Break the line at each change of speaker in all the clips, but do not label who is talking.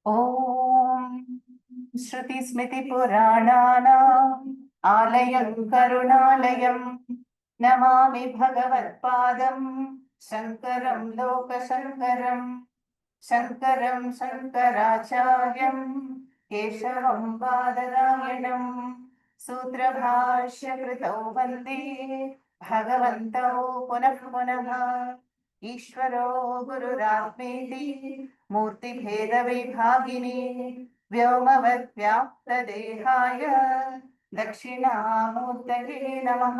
Om Shruti Smiti Purananam Alayam Karunalayam Namami Bhagavatpadam Shankaram Lokashankaram Shankaram Shankaracharyam Keshavam Badarayanam Sutrabhashya Kritau Vande Bhagavantau Punah Punah Ishvaro Gururapeti मूर्तिभेदविभागिने व्योमवद्व्याप्तदेहाय दक्षिणामूर्तये नमः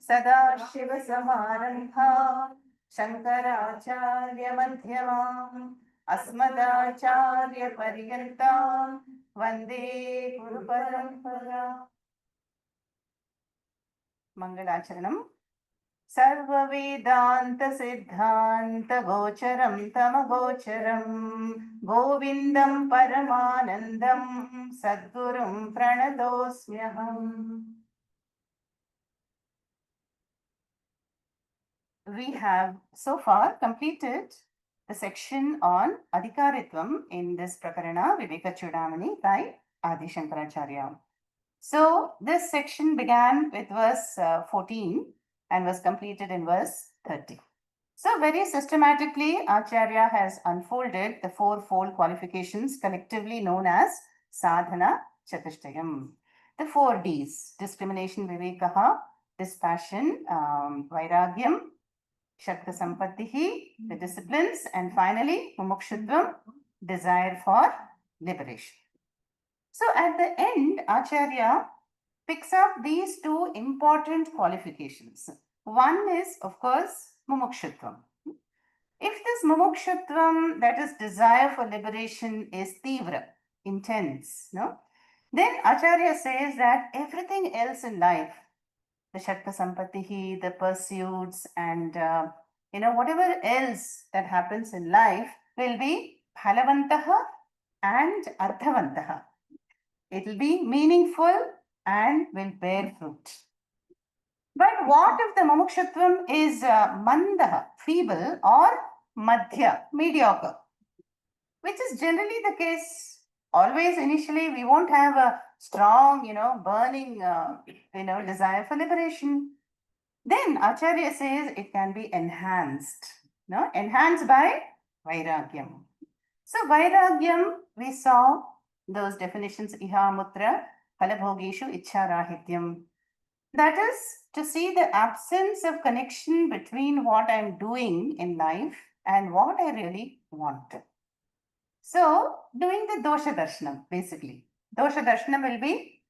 सदाशिवसमारम्भा शङ्कराचार्यमध्यमाम् अस्मदाचार्यपर्यन्तां वन्दे गुरुपरम्परा मङ्गलाचरणम् सर्ववेदान्तसिद्धान्तगोचरं तमगोचरं गोविन्दं परमानन्दं सद्गुरुं प्रणतोऽस्म्यहम्. We have so far completed the section on Adhikaritvam in this Prakarana Viveka Chudamani by Adi Shankaracharya. So this section began with verse 14 and was completed in verse 30. So very systematically, Acharya has unfolded the fourfold qualifications collectively known as Sadhana Chatushtayam. The 4 Ds: discrimination, Vivekaha, dispassion, Vairagyam, Shakta Sampattihi, the disciplines, and finally, Mumukshutvam, desire for liberation. So at the end, Acharya picks up these 2 important qualifications. One is, of course, Mumukshutvam. If this Mumukshutvam, that is desire for liberation, is tivra, intense, no? Then Acharya says that everything else in life, the Shakta Sampattihi, the pursuits, and whatever else that happens in life will be phalavantaha and ardhavantaha. It will be meaningful and will bear fruit. But what if the mumukshutvam is mandaha, feeble, or madhya, mediocre, which is generally the case. Always initially we won't have a strong, burning, desire for liberation. Then Acharya says it can be enhanced, enhanced by vairagyam. So vairagyam, we saw those definitions, iha mutra, phalabhogeshu ichharahityam. That is to see the absence of connection between what I'm doing in life and what I really want. So, doing the dosha darshanam, basically. Dosha darshanam will be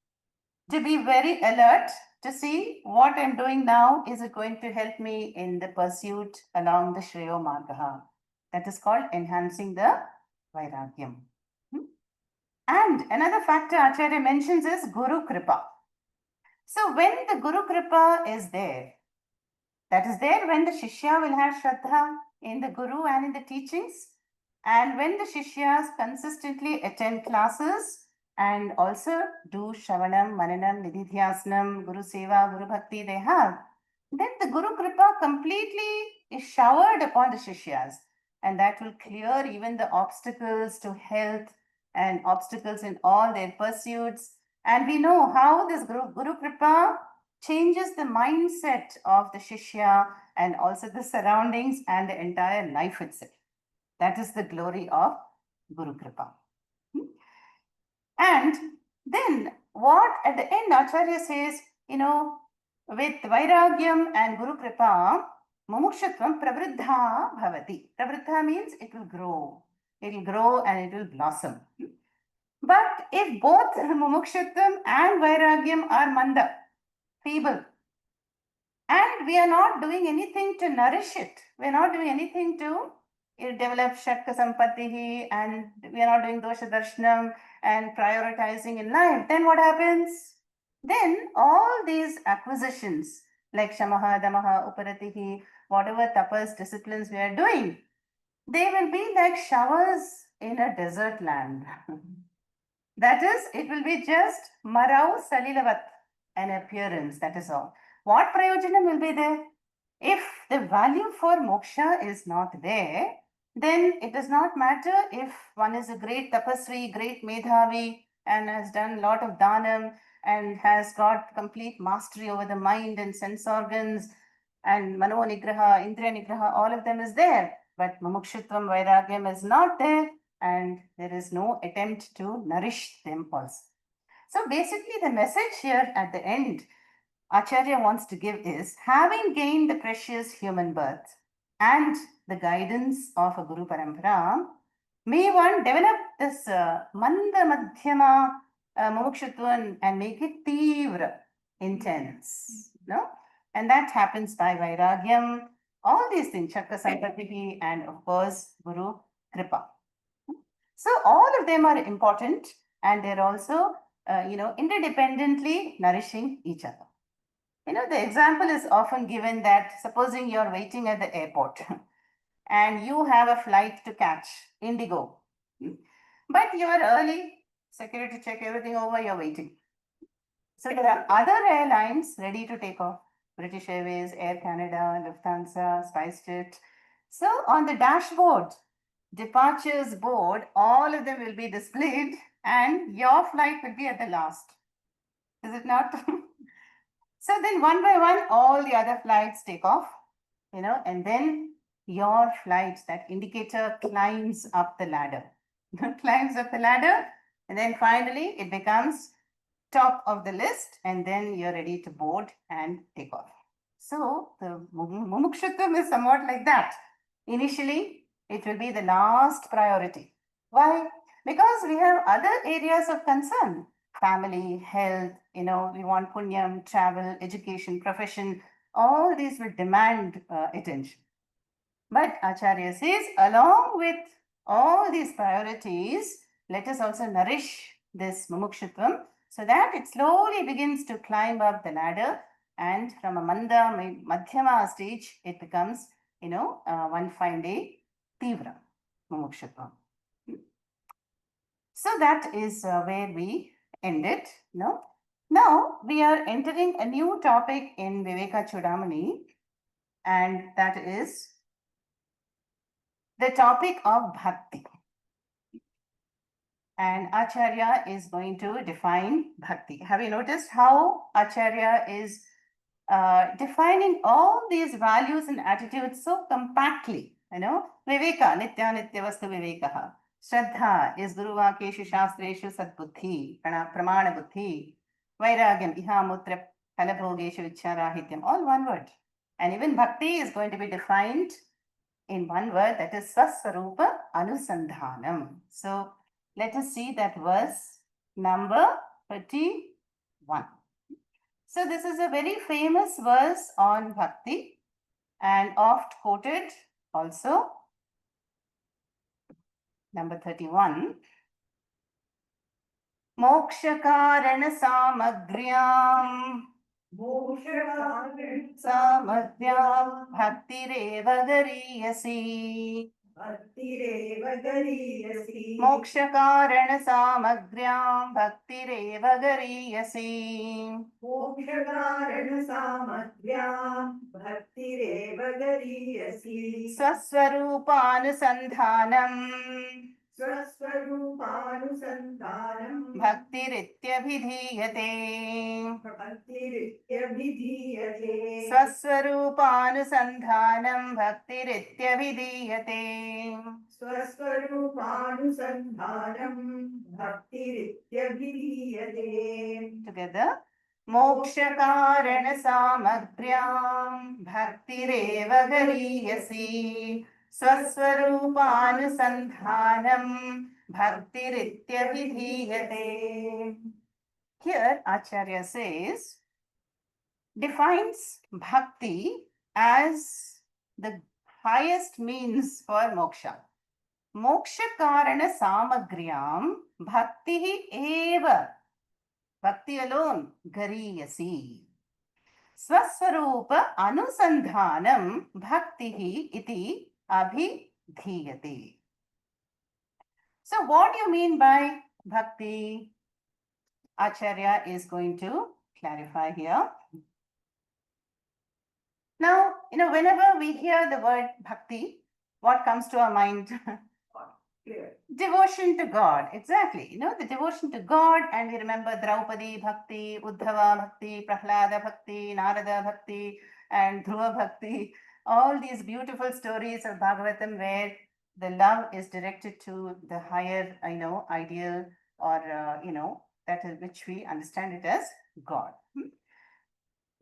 to be very alert to see what I'm doing now. Is it going to help me in the pursuit along the Shreyo Margaha? That is called enhancing the Vairagyam. And another factor Acharya mentions is Guru Kripa. So when the Guru Kripa is there, that is there when the Shishya will have Shraddha in the Guru and in the teachings, and when the Shishyas consistently attend classes and also do Shravanam, Mananam, Nididhyasanam, Guru Seva, Guru Bhakti they have, then the Guru Kripa completely is showered upon the Shishyas, and that will clear even the obstacles to health and obstacles in all their pursuits. And we know how this Guru Kripa changes the mindset of the Shishya and also the surroundings and the entire life itself. That is the glory of Guru Kripa. And then what at the end Acharya says, with Vairagyam and Guru Kripa, Mumukshutvam pravriddha bhavati. Pravriddha means it will grow. It will grow and it will blossom. But if both Mumukshutvam and Vairagyam are manda, feeble, and we are not doing anything to nourish it, we are not doing anything to develop Shakta Sampattihi, and we are not doing Dosha Darshanam and prioritizing in life, then what happens? Then all these acquisitions like Shamaha, Damaha, Uparatihi, whatever tapas, disciplines we are doing, they will be like showers in a desert land. That is, it will be just Marau Salilavat, an appearance, that is all. What prayojanam will be there? If the value for moksha is not there, then it does not matter if one is a great tapasvi, great medhavi, and has done a lot of dhanam and has got complete mastery over the mind and sense organs and mano nigraha, indriya nigraha, all of them is there. But mumukshutvam, vairagyam is not there, and there is no attempt to nourish them also. So basically, the message here at the end Acharya wants to give is having gained the precious human birth and the guidance of a Guru Parampara, may one develop this Manda Madhyama Mumukshutva and make it Tivra, intense. No? And that happens by Vairagyam, all these things, Chakra Sampatiti, and of course, Guru Kripa. So all of them are important and they're also, interdependently nourishing each other. The example is often given that supposing you're waiting at the airport and you have a flight to catch, Indigo, but you are early, security check everything over, you're waiting. So there are other airlines ready to take off. British Airways, Air Canada, Lufthansa, SpiceJet. So on the dashboard, departures board, all of them will be displayed and your flight will be at the last. Is it not? So then one by one, all the other flights take off, and then your flight, that indicator climbs up the ladder, climbs up the ladder, and then finally it becomes top of the list, and then you're ready to board and take off. So the mumukshutvam is somewhat like that. Initially, it will be the last priority. Why? Because we have other areas of concern. Family, health, we want punyam, travel, education, profession, all these will demand attention. But Acharya says, along with all these priorities, let us also nourish this mumukshutvam so that it slowly begins to climb up the ladder, and from a manda, madhyama stage, it becomes, one fine day, tivra, mumukshutvam. So that is where we end it. Now we are entering a new topic in Viveka Chudamani, and that is the topic of bhakti. And Acharya is going to define bhakti. Have you noticed how Acharya is defining all these values and attitudes so compactly? Viveka, nitya nitya vastu vivekaha. Shraddha is Guru Vakeshu Shastreshu Sadbuddhi, Pramana Buddhi. Vairagyam, Iha Mutra Kalabhogeshu Vicharahityam, all one word. And even bhakti is going to be defined in one word, that is Swaswarupa Anusandhanam. So let us see that verse number 31. So this is a very famous verse on bhakti and oft quoted also. Number 31. Mokshakarana samagryam Samadhyam bhaktireva gariyasi. Mokshakarana samagryam bhaktireva gariyasi. Swaswarupānusandhānam bhaktirithyabhidhīyate. Swaswarupānusandhānam bhaktirithyabhidhīyate. Together. Mokshakarana samagryam bhaktireva gariyasi. Swaswarupānusandhānam bhaktirithyabhidhīyate. Here Acharya says, defines bhakti as the highest means for moksha. Mokshakarana samagryam bhakti eva. Bhakti alone, gariyasi. Swaswarupa anusandhanam bhakti iti abhidhiyate. So what do you mean by bhakti? Acharya is going to clarify here. Now, whenever we hear the word bhakti, what comes to our mind? Devotion to God, exactly. The devotion to God, and we remember Draupadi Bhakti, Uddhava Bhakti, Prahlada Bhakti, Narada Bhakti, and Dhruva Bhakti. All these beautiful stories of Bhagavatam where the love is directed to the higher, ideal, or, that is which we understand it as God.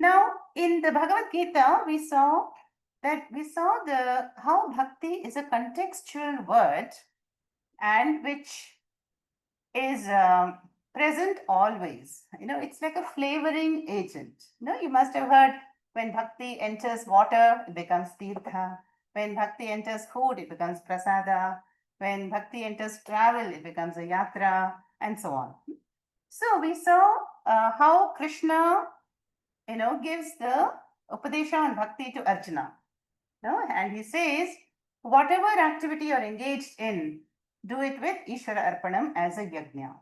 Now, in the Bhagavad Gita, we saw the how bhakti is a contextual word and which is present always. It's like a flavoring agent. You must have heard when bhakti enters water, it becomes tirtha. When bhakti enters food, it becomes prasada. When bhakti enters travel, it becomes a yatra, and so on. So we saw how Krishna, gives the Upadesha on bhakti to Arjuna. And he says, whatever activity you're engaged in, do it with Ishvara Arpanam as a yajna.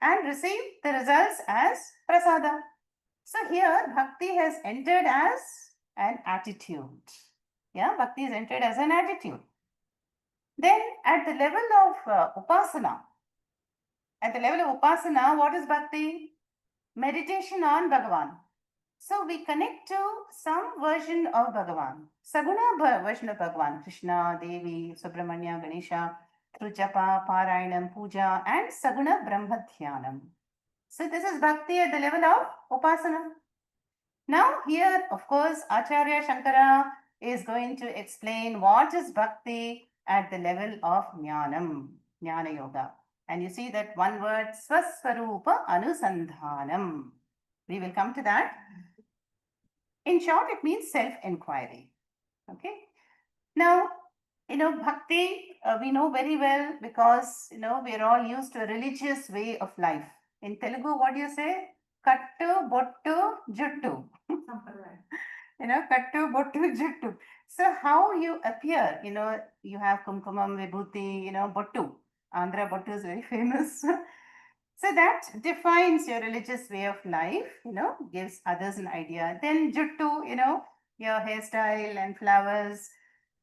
And receive the results as prasada. So here, bhakti has entered as an attitude. Yeah, bhakti is entered as an attitude. Then at the level of upasana, what is bhakti? Meditation on Bhagavan. So we connect to some version of Bhagavan, Saguna version of Bhagavan, Krishna, Devi, Subramanya, Ganesha, through Japa, Parayanam, Puja, and Saguna Brahmadhyanam. So this is bhakti at the level of Upasana. Now here, of course, Acharya Shankara is going to explain what is bhakti at the level of Jnanam, Jnana Yoga. And you see that one word, Swaswarupa Anusandhanam. We will come to that. In short, it means self-inquiry. Okay. Now, bhakti, we know very well because, we are all used to a religious way of life. In Telugu, what do you say? Kattu, bottu, juttu. Kattu, bottu, juttu. So how you appear, you have kumkumam, vibhuti, bottu. Andhra bottu is very famous. So that defines your religious way of life, gives others an idea. Then juttu, your hairstyle and flowers.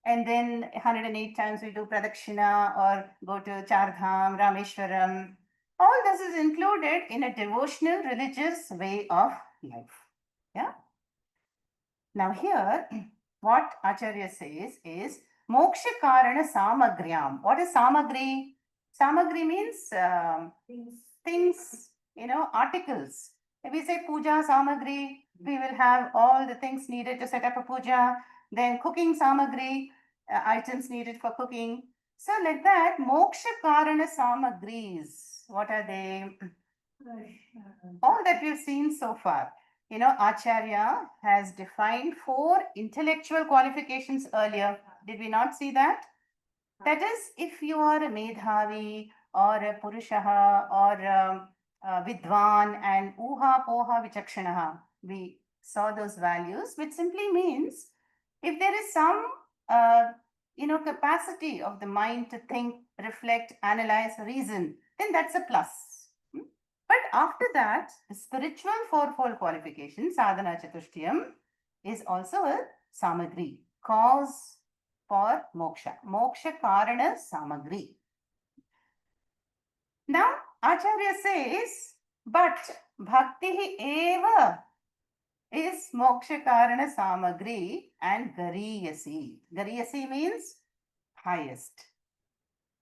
And then 108 times we do pradakshina or go to Chardham, Rameshwaram. All this is included in a devotional religious way of life. Yeah. Now here, what Acharya says is moksha karana samagryam. What is samagri? Samagri means things, articles. If we say puja samagri, we will have all the things needed to set up a puja. Then cooking samagri, items needed for cooking. So like that, moksha karana samagris. What are they? All that we've seen so far. Acharya has defined 4 intellectual qualifications earlier. Did we not see that? That is, if you are a Medhavi or a Purushaha or Vidwan and Uha Poha Vichakshanaha, we saw those values, which simply means if there is some, capacity of the mind to think, reflect, analyze, reason, then that's a plus. But after that, the spiritual 4-fold qualification, sadhana chatushtayam, is also a samagri, cause for moksha. Moksha karana samagri. Now, Acharya says, but bhakti eva is moksha karana samagri and gariyasi. Gariyasi means highest.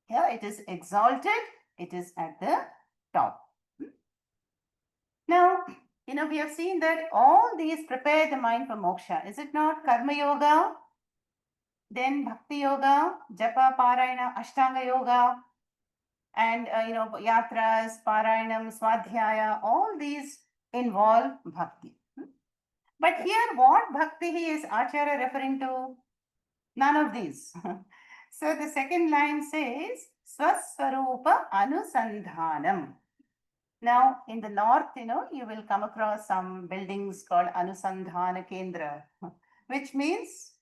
Here it is exalted, it is at the top. Now, we have seen that all these prepare the mind for moksha. Is it not? Karma yoga, then bhakti yoga, japa, parayana, ashtanga yoga, and yatras, parayanam, swadhyaya, all these involve bhakti. But here, what bhakti is Acharya referring to? None of these. So the second line says, Swaswarupa Anusandhanam. Now, in the north, you will come across some buildings called Anusandhana Kendra, which means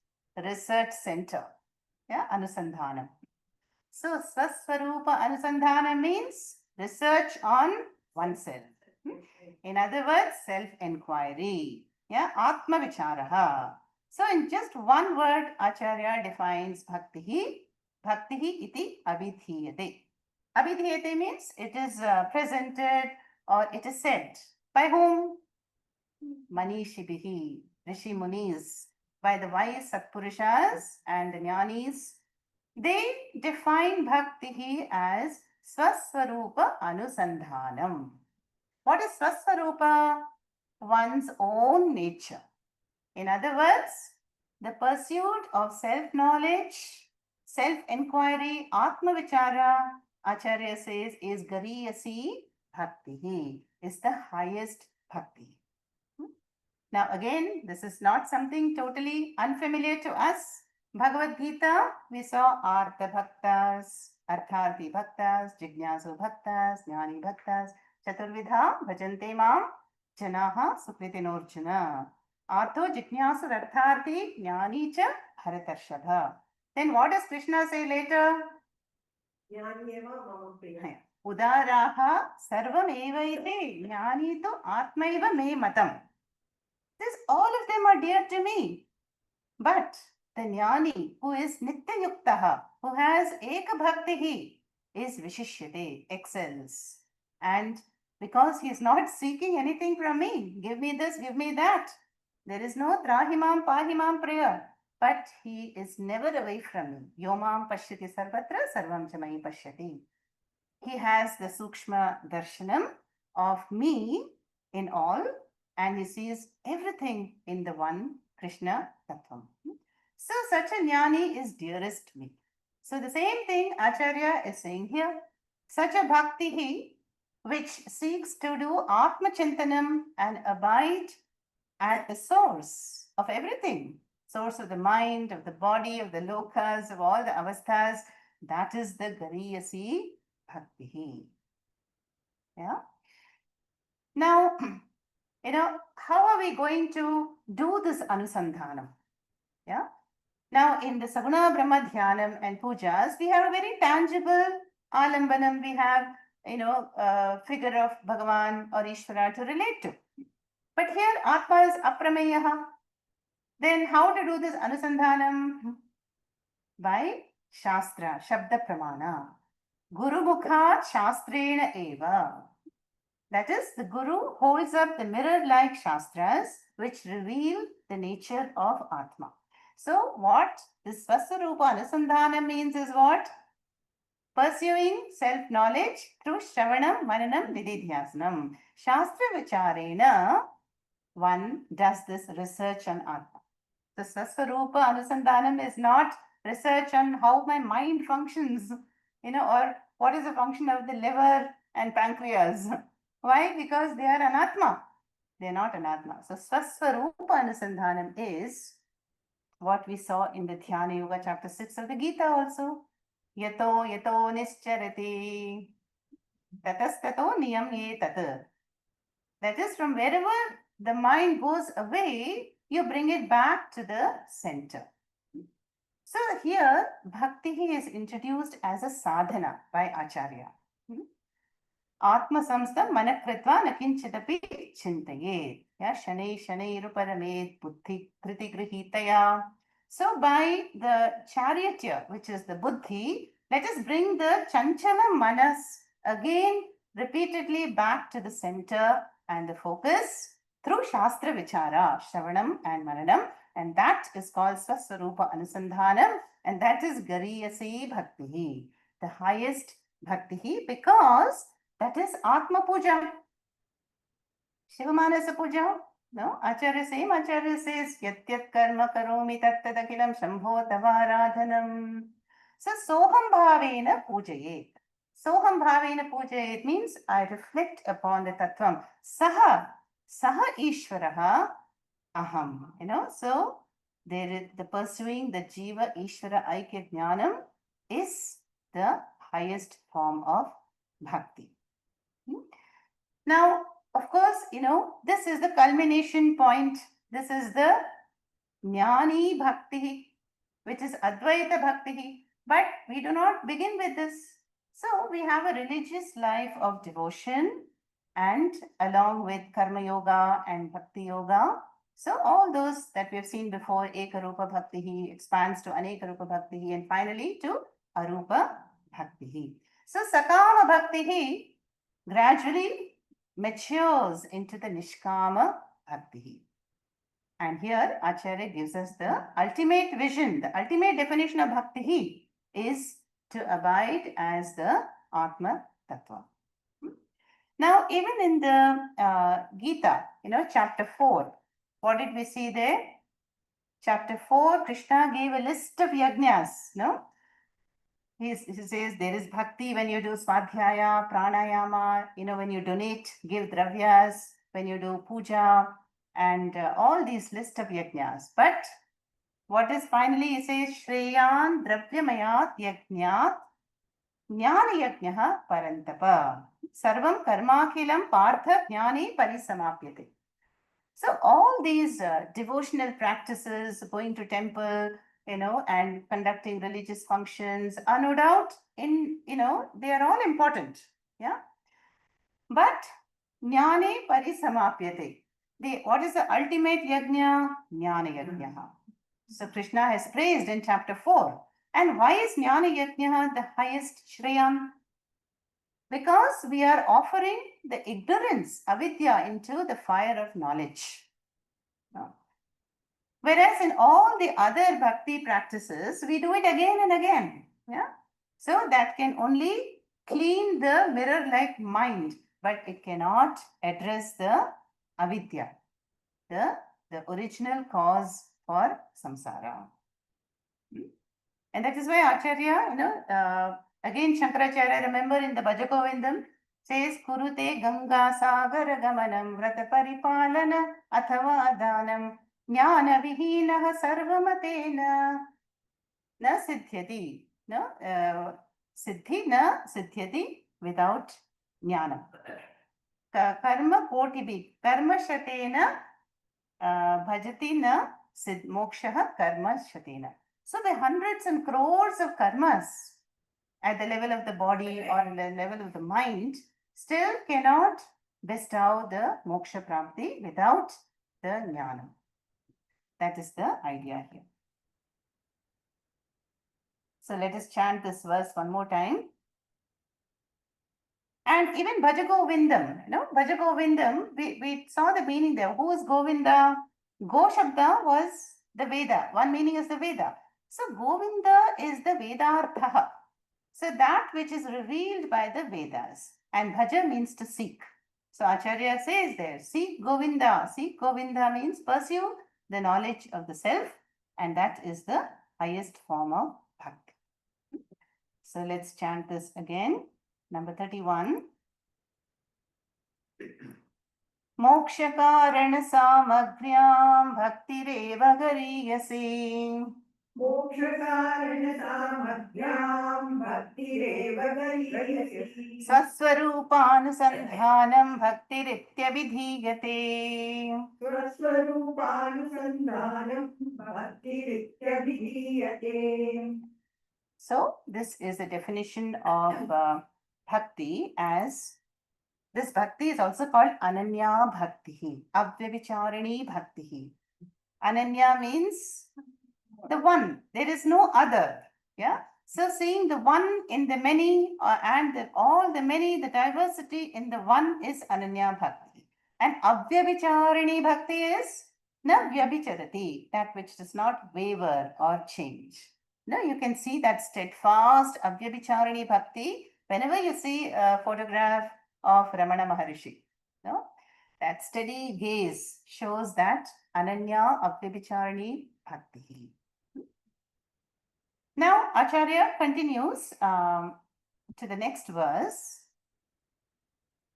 research center. Yeah, Anusandhanam. So, Swaswarupa Anusandhana means research on oneself. In other words, self-inquiry. Yeah, Atma Vicharaha. So in just one word, Acharya defines bhakti. Bhakti iti abhidhiyate. Abhidhiyate means it is presented or it is said. By whom? Manishibihi, Rishi Munis, by the wise Satpurushas and Jnanis. They define bhakti as Swaswarupa Anusandhanam. What is Swaswarupa? One's own nature. In other words, the pursuit of self-knowledge, self-inquiry, Atma-vichara, Acharya says, is Gariyasi Bhakti, is the highest bhakti. Now again, this is not something totally unfamiliar to us. Bhagavad Gita, we saw Artha Bhaktas, Artharthi Bhaktas, Jignasu Bhaktas, Jnani Bhaktas, Chaturvidha, Bhajante Mam, Janaha, Sukritinorjuna. Artho Jignasu Artharthi, Jnani cha Bharatarshadha. Then what does Krishna say later? Udaraha sarvam evaite jnani to atmaiva me matam. This, all of them are dear to me. But the jnani who is nitya yuktaha, who has eka bhakti, is vishishyate, excels. And because he is not seeking anything from me, give me this, give me that. There is no trahimam pahimam prayer. But he is never away from me. Yomam pashyati sarvatra sarvam chamai pashyati. He has the sukshma darshanam of me in all, and he sees everything in the one Krishna Tattvam. So such a jnani is dearest to me. So the same thing Acharya is saying here. Such a bhakti which seeks to do Atma Chintanam and abide at the source of everything. Source of the mind, of the body, of the lokas, of all the avasthas. That is the Gariyasi Bhakti. Yeah. Now, how are we going to do this Anusandhanam? Yeah. Now, in the Saguna Brahma Dhyanam and Pujas, we have a very tangible Alambanam. We have, a figure of Bhagavan or Ishvara to relate to. But here, Atma is Aprameyaha. Then how to do this Anusandhanam? By Shastra, Shabda Pramana. Guru Mukha Shastrena Eva. That is, the Guru holds up the mirror-like Shastras which reveal the nature of Atma. So what this Swasarupa Anusandhana means is what? Pursuing self-knowledge through Shravanam, Mananam, Nididhyasanam. Shastra Vicharena, one does this research on Atma. The Swasarupa Anusandhanam is not research on how my mind functions, or what is the function of the liver and pancreas. Why? Because they are anatma. They are not anatma. So Swaswarupa Anusandhanam is what we saw in the Dhyana Yoga chapter 6 of the Gita also. Yato yato nischarati tatastato niyam tat. That is, from wherever the mind goes away, you bring it back to the center. So here, bhakti is introduced as a sadhana by Acharya. Atma samstam manakritva nakinchitapi chintaye. Yeah, shanai shanairuparamit buddhi kriti grihitaya. So by the charioteer, which is the buddhi, let us bring the chanchala manas again repeatedly back to the center and the focus through Shastra Vichara, Shravanam and Maranam, and that is called Swaswarupa Anusandhanam, and that is Gariyasi Bhakti, the highest Bhakti, because that is Atma Puja. Shivamanasa Puja. No, Acharya says, Yatyat karma karomi tattadakilam shambho tavaradhanam. So, Soham Bhavena Pujayet. Soham Bhavena Pujayet means I reflect upon the Tattvam. Saha Ishvaraha Aham. So there is the pursuing the Jiva Ishvara Aikya Jnanam is the highest form of Bhakti. Now, of course, this is the culmination point. This is the Jnani Bhakti, which is Advaita Bhakti. But we do not begin with this. So we have a religious life of devotion and along with Karma Yoga and Bhakti Yoga. So all those that we have seen before, Ekarupa Bhaktihi expands to Anekarupa Bhaktihi and finally to Arupa Bhaktihi. So Sakama Bhaktihi gradually matures into the Nishkama Bhaktihi. And here Acharya gives us the ultimate vision, the ultimate definition of Bhaktihi is to abide as the Atma Tattva. Now, even in the Gita, chapter 4, what did we see there? Chapter 4, Krishna gave a list of yajnas, no? He says there is bhakti when you do swadhyaya, pranayama, when you donate, give dravyas, when you do puja, and all these list of yajnas. But what is finally, he says, Shreyan Dravyamayat Yajnat Jnana Yajnaha Parantapa. Sarvam Karmakhilam Partha Jnani Parisamapyate. So all these devotional practices, going to temple, and conducting religious functions are no doubt they are all important. Yeah. But Jnane Parisamapyate. What is the ultimate yajna? Jnana Yajnaha. So Krishna has praised in chapter 4. And why is Jnana Yajna the highest Shreyam? Because we are offering the ignorance, avidya, into the fire of knowledge. Whereas in all the other bhakti practices, we do it again and again. Yeah. So that can only clean the mirror-like mind, but it cannot address the avidya, the original cause for samsara. And that is why Acharya, again Shankaracharya, remember in the Bhajagovindam, says, Kurute Ganga Sagar Gamanam Vrata Paripalana Athava Danam Jnana Vihinaha Sarvamatena Na Siddhyati. No? Siddhi na Siddhyati without Jnana. Karma Kotibi. Karma Shatena Bhajati na Mokshaha Karma Shatena. So the hundreds and crores of karmas at the level of the body or at the level of the mind still cannot bestow the moksha prapti without the jnana. That is the idea here. So let us chant this verse one more time. And even Bhajagovindam, Bhajagovindam, we saw the meaning there. Who is Govinda? Go Shabda was the Veda. One meaning is the Veda. So Govinda is the Vedarthaha. So that which is revealed by the Vedas. And Bhaja means to seek. So Acharya says there, seek Govinda. Seek Govinda means pursue the knowledge of the self. And that is the highest form of bhakti. So let's chant this again. Number 31. Mokshakaran samagryam bhaktireva gariyase.
Mokshakaran samagryam bhaktireva gariyase.
Swaswarupānusandhānam bhaktirityavidhīyate.
Swaswarupānusandhānam bhaktirityavidhīyate.
So this is the definition of bhakti as this bhakti is also called Ananya Bhakti, Avyavicharani Bhakti. Ananya means the one, there is no other. Yeah. So seeing the one in the many and all the many, the diversity in the one is Ananya Bhakti. And Avyavicharani Bhakti is Na Vyabhicharati, that which does not waver or change. No, you can see that steadfast Avyabhicharani Bhakti whenever you see a photograph of Ramana Maharishi. No? That steady gaze shows that Ananya Avyabhicharani Bhakti. Now Acharya continues to the next verse.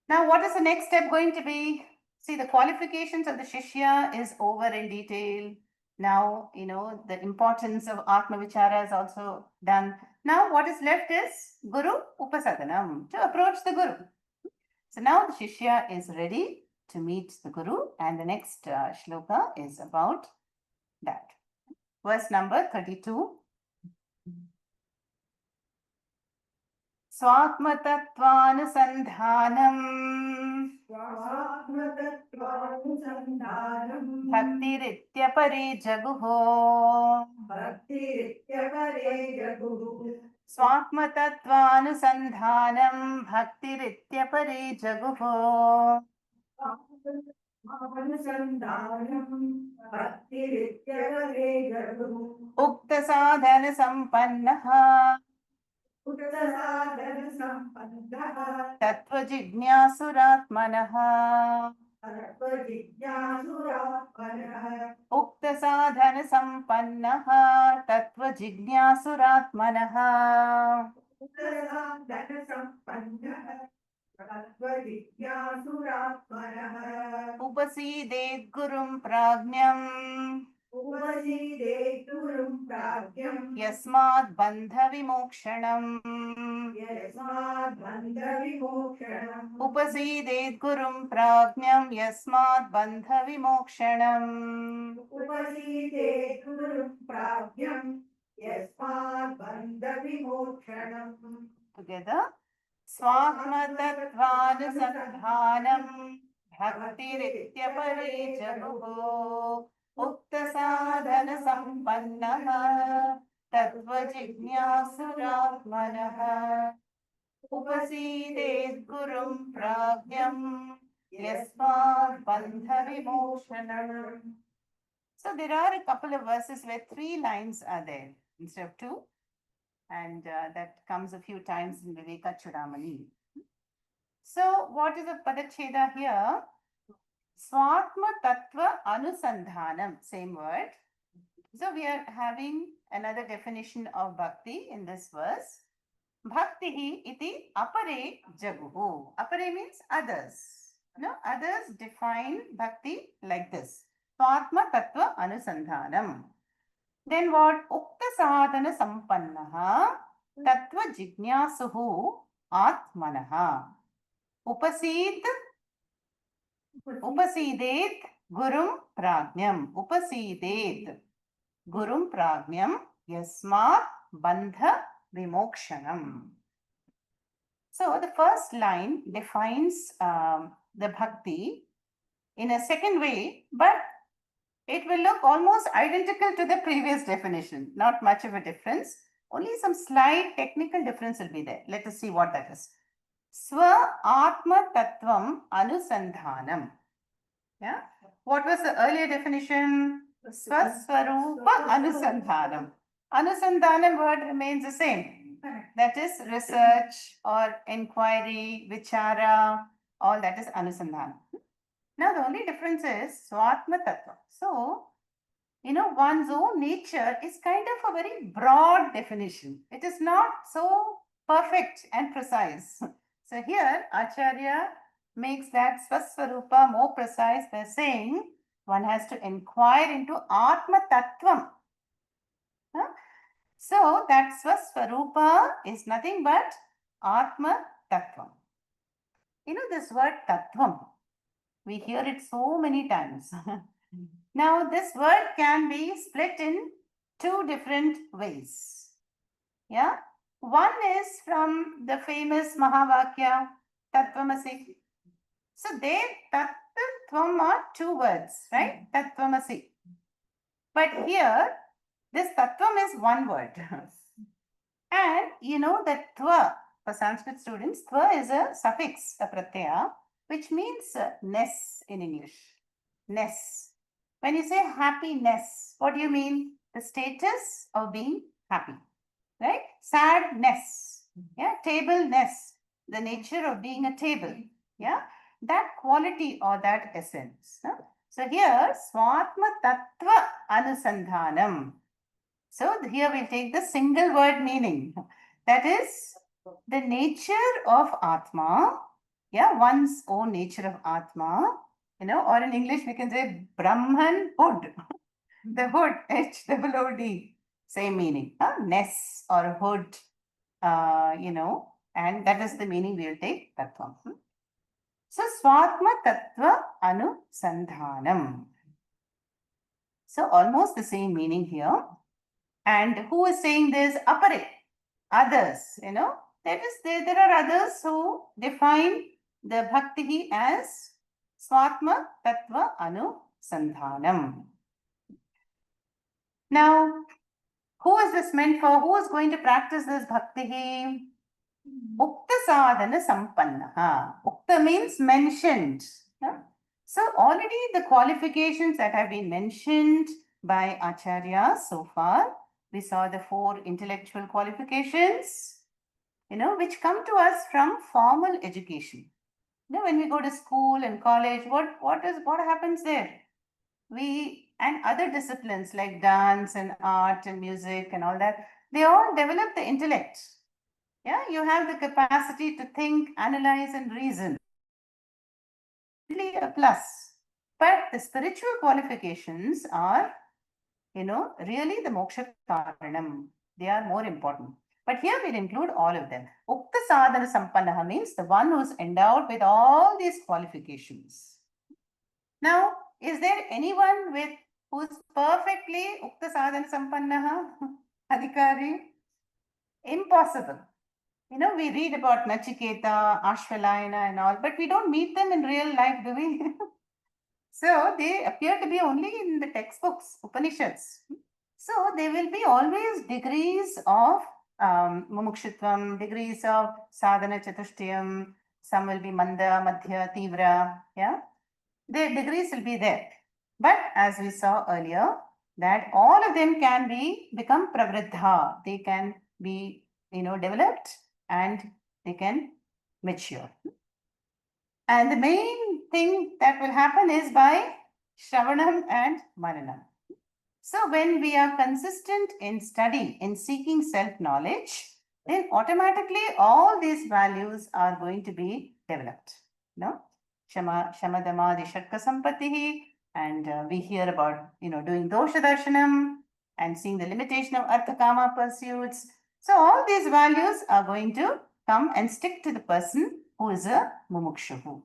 Now what is the next step going to be? See, the qualifications of the Shishya is over in detail. Now, the importance of Atma Vichara is also done. Now, what is left is Guru Upasadanam, to approach the Guru. So now the Shishya is ready to meet the Guru, and the next shloka is about that. Verse number 32. Swatmatatvanusandhanam
तत्त्वानुसन्धानम्
भक्तिरित्यपरे जगुः
भक्तिरित्यपरे जगुः
स्वात्मतत्त्वानुसन्धानं भक्तिरित्यपरे जगुः
अनुसन्धानम् भक्तिरित्यपरे जगुः
उक्तसाधनसम्पन्नः
उक्तसाधनसम्पन्नः
तत्त्वजिज्ञासुरात्मनः
तत्त्वजिज्ञासुरात्मनः
उक्तसाधनसम्पन्नः तत्त्वजिज्ञासुरात्मनः
उक्तसाधनसम्पन्नः तत्त्वजिज्ञासुरात्मनः
उपसीदेत् गुरुं प्राज्ञम्
उपसीदेत् गुरुं प्राज्ञम्
यस्मात् बन्धविमोक्षणम्
यस्मात् बन्धविमोक्षणम्
उपसीदेत् गुरुं प्राज्ञम् यस्मात् बन्धविमोक्षणम्
उपसीदेत् गुरुं प्राज्ञम् यस्मात् बन्धविमोक्षणम्
Together. स्वात्मतत्त्वानुसन्धानं भक्तिरित्यपरे जगुः उक्तसाधनसम्पन्नः तत्त्वजिज्ञासुरात्मनः उपसीदेत् गुरुं प्राज्ञम् यस्मात् बन्धविमोक्षणम्. So there are a couple of verses where 3 lines are there instead of 2. And that comes a few times in Viveka Chudamani. So what is the Padacheda here? Swatma Tattva Anusandhanam, same word. So we are having another definition of bhakti in this verse. Bhaktihi iti apare jaguhu. Apare means others. No, others define bhakti like this. Swatma Tattva Anusandhanam. Then what? Ukta sadhana sampannaha tattva jignasuhu atmanaha. Upasidet gurum prajnam. Upasidet gurum prajnam yasmat bandha vimokshanam. So the first line defines the bhakti in a second way, but it will look almost identical to the previous definition. Not much of a difference. Only some slight technical difference will be there. Let us see what that is. Swa Atma Tattvam Anusandhanam. Yeah. What was the earlier definition? Swaswarupa Anusandhanam. Anusandhanam word remains the same. That is research or inquiry, vichara, all that is Anusandhanam. Now, the only difference is Swatma Tattva. So, one's own nature is kind of a very broad definition. It is not so perfect and precise. So, here Acharya makes that Swaswarupa more precise by saying one has to inquire into Atma Tattvam. So, that Swaswarupa is nothing but Atma Tattvam. This word Tattvam. We hear it so many times. Now, this word can be split in 2 different ways. Yeah. One is from the famous Mahavakya, Tattvamasi. So, there, Tattvam are 2 words, right? Tattvamasi. But here, this Tattvam is 1 word. And that Tva, for Sanskrit students, Tva is a suffix, a pratyaya, which means ness in English. Ness. When you say happiness, what do you mean? The status of being happy, right? Sadness, yeah, tableness, the nature of being a table, yeah, that quality or that essence. So here, Swatma Tattva Anusandhanam. So here we'll take the single word meaning. That is the nature of Atma. Yeah, one's own nature of Atma, or in English we can say Brahman hood. The hood, H-O-O-D, same meaning. Ness or hood, and that is the meaning we will take Tattvam. So, Swatma Tattva Anusandhanam. So, almost the same meaning here. And who is saying this? Apare, others, there are others who define the bhakti as Swatma Tattva Anusandhanam. Now, who is this meant for? Who is going to practice this bhakti? Ukta sadhana sampannaha. Ukta means mentioned. Yeah? So already the qualifications that have been mentioned by Acharya so far, we saw the 4 intellectual qualifications, which come to us from formal education. When we go to school and college, what happens there? And other disciplines like dance and art and music and all that, they all develop the intellect. Yeah, you have the capacity to think, analyze, and reason. Really a plus. But the spiritual qualifications are, really the moksha karanam. They are more important. But here we'll include all of them. Ukta sadhana sampannaha means the one who is endowed with all these qualifications. Now, is there anyone who's perfectly Ukta sadhana sampannaha? Adhikari? Impossible. We read about Nachiketa, Ashvalayana and all, but we don't meet them in real life, do we? So they appear to be only in the textbooks, Upanishads. So there will be always degrees of mumukshutvam, degrees of sadhana chatushtayam. Some will be manda, madhya, tivra. Yeah, the degrees will be there. But as we saw earlier, that all of them can become pravriddha. They can be, developed and they can mature. And the main thing that will happen is by Shravanam and Mananam. So when we are consistent in study, in seeking self-knowledge, then automatically all these values are going to be developed. Shamadamadi Sharka Sampatihi, and we hear about, doing dosha darshanam and seeing the limitation of artha kama pursuits. So all these values are going to come and stick to the person who is a mumukshu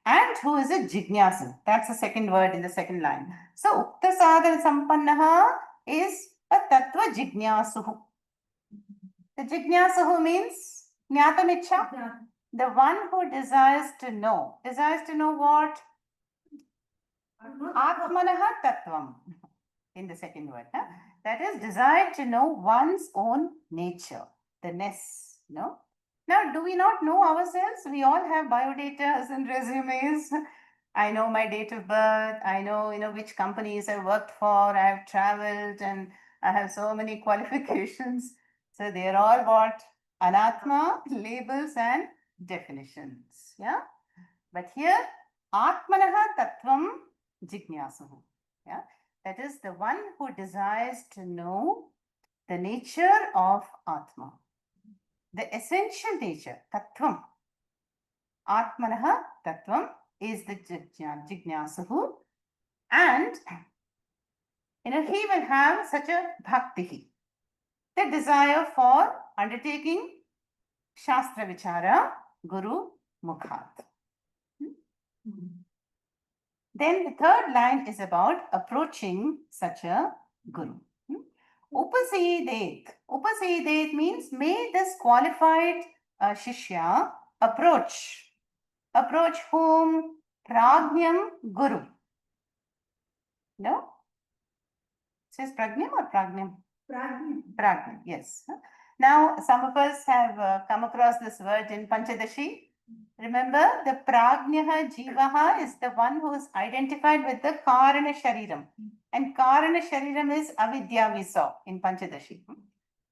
and who is a jignasu. That's the second word in the second line. So ukta sadhana sampannaha is a tattva jignasu. The jignasu means jnatamicha. The one who desires to know. Desires to know what? Atmanaha tattvam in the second word. Huh? That is desire to know one's own nature, the ness. No? Now, do we not know ourselves? We all have biodatas and resumes. I know my date of birth. I know, which companies I worked for. I have traveled and I have so many qualifications. So they're all what? Anatma, labels and definitions. Yeah. But here, Atmanaha Tattvam Jignyasuhu. Yeah. That is the one who desires to know the nature of Atma. The essential nature, Tattvam. Atmanaha Tattvam is the Jignyasuhu. And, he will have such a bhakti, the desire for undertaking Shastra Vichara, Guru Mukhat. Then the third line is about approaching such a Guru. Upasedet. Upasedet means may this qualified Shishya approach. Approach whom? Prajnam Guru. No? It says Prajnam or Prajnam?
Prajnam.
Prajnam, yes. Now, some of us have come across this word in Panchadashi. Remember, the Prajnaha Jivaha is the one who is identified with the Karana Shariram. And Karana Shariram is Avidya, we saw in Panchadashi.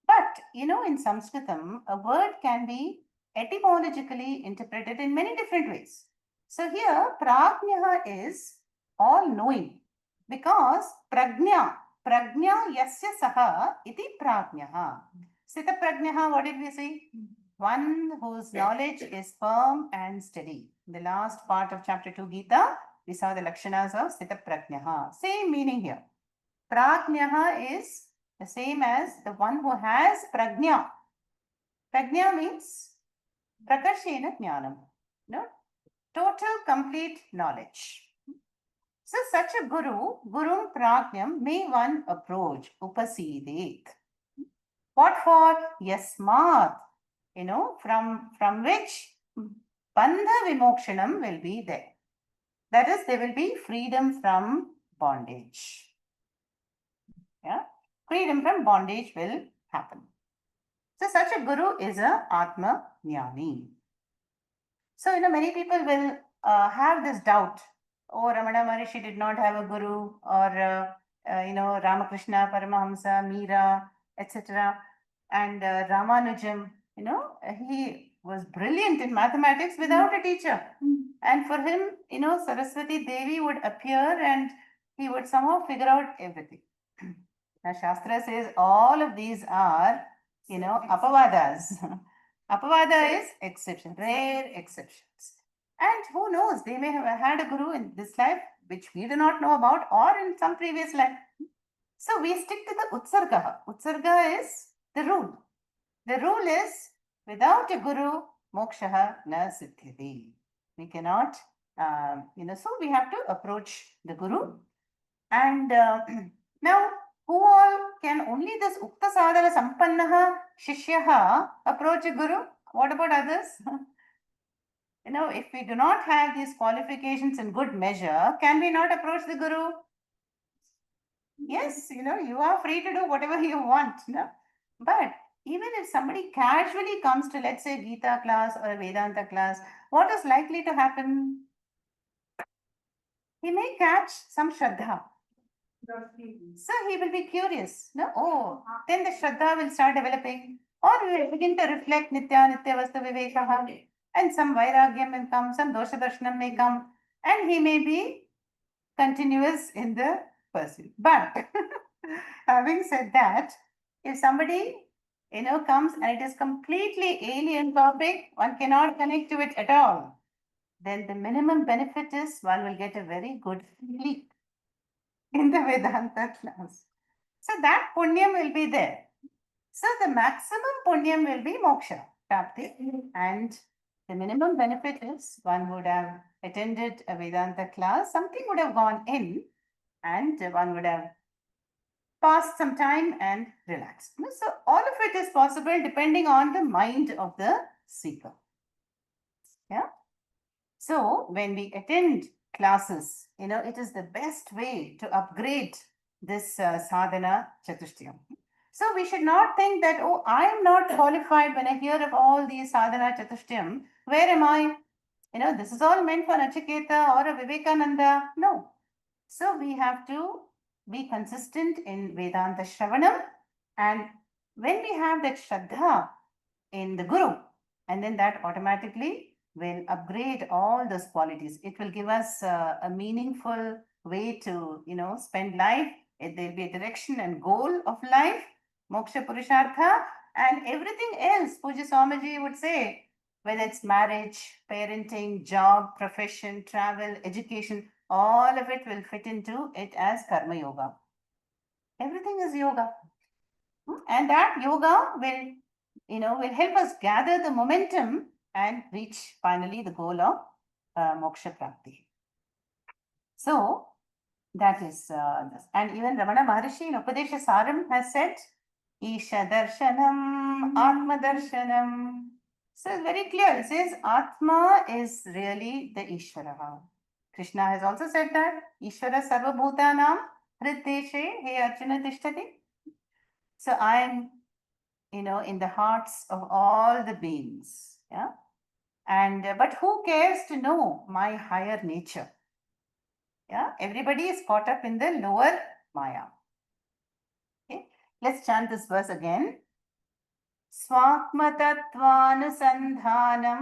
But, in Sanskritam, a word can be etymologically interpreted in many different ways. So here, Prajnaha is all-knowing because Prajna yasya saha iti Prajnaha. Sthita Prajnaha, what did we say? One whose knowledge is firm and steady. In the last part of chapter 2 Gita, we saw the lakshanas of Sthita Prajnaha. Same meaning here. Prajnaha is the same as the one who has prajna. Prajna means prakashena jnanam. Total, complete knowledge. So such a guru, gurum prajnam, may one approach, upasedet. What for? Yasmat. From which bandha vimokshanam will be there. That is, there will be freedom from bondage. Yeah, freedom from bondage will happen. So such a guru is a Atma Jnani. So, many people will have this doubt. Oh, Ramana Maharishi did not have a guru, or, Ramakrishna, Paramahamsa, Meera, etc. And Ramanujam, he was brilliant in mathematics without a teacher. And for him, Saraswati Devi would appear and he would somehow figure out everything. Now, Shastra says all of these are, apavadas. Apavada is exception, rare exceptions. And who knows, they may have had a guru in this life, which we do not know about, or in some previous life. So we stick to the Utsarga. Utsarga is the rule. The rule is, without a guru, moksha na siddhyati. We cannot, so we have to approach the guru. And now, who all can only this Ukta Sadhana Sampannaha Shishyaha approach a guru? What about others? If we do not have these qualifications in good measure, can we not approach the guru? Yes, you are free to do whatever you want. But even if somebody casually comes to, let's say, Gita class or a Vedanta class, what is likely to happen? He may catch some Shraddha. So he will be curious. Then the Shraddha will start developing, or we will begin to reflect Nitya Vastu Vivekaha, and some Vairagyam will come, some Dosha Darshanam may come, and he may be continuous in the pursuit. But having said that, if somebody comes and it is completely alien topic, one cannot connect to it at all, then the minimum benefit is one will get a very good sleep in the Vedanta class. So that punyam will be there. So the maximum punyam will be moksha, prapti, and the minimum benefit is one would have attended a Vedanta class, something would have gone in, and one would have passed some time and relaxed. So all of it is possible depending on the mind of the seeker. Yeah. So when we attend classes, it is the best way to upgrade this sadhana chatushtayam. So we should not think that, oh, I am not qualified when I hear of all these sadhana chatushtayam. Where am I? This is all meant for Nachiketa or a Vivekananda. No. So we have to be consistent in Vedanta Shravanam. And when we have that Shraddha in the Guru, and then that automatically will upgrade all those qualities. It will give us a meaningful way to, spend life. There'll be a direction and goal of life, moksha purushartha, and everything else, Puja Swamiji would say, whether it's marriage, parenting, job, profession, travel, education, all of it will fit into it as karma yoga. Everything is yoga. And that yoga will help us gather the momentum and reach finally the goal of moksha prapti. So that is this. And even Ramana Maharishi in Upadesha Saram has said, Isha Darshanam, Atma Darshanam. So it's very clear. It says Atma is really the Ishvara. Krishna has also said that Ishvara Sarva Bhutanam Hriddeshe He Arjuna Tishtati. So I am in the hearts of all the beings. Yeah. And but who cares to know my higher nature? Yeah. Everybody is caught up in the lower Maya. Okay. Let's chant this verse again. Swakmatatvanusandhanam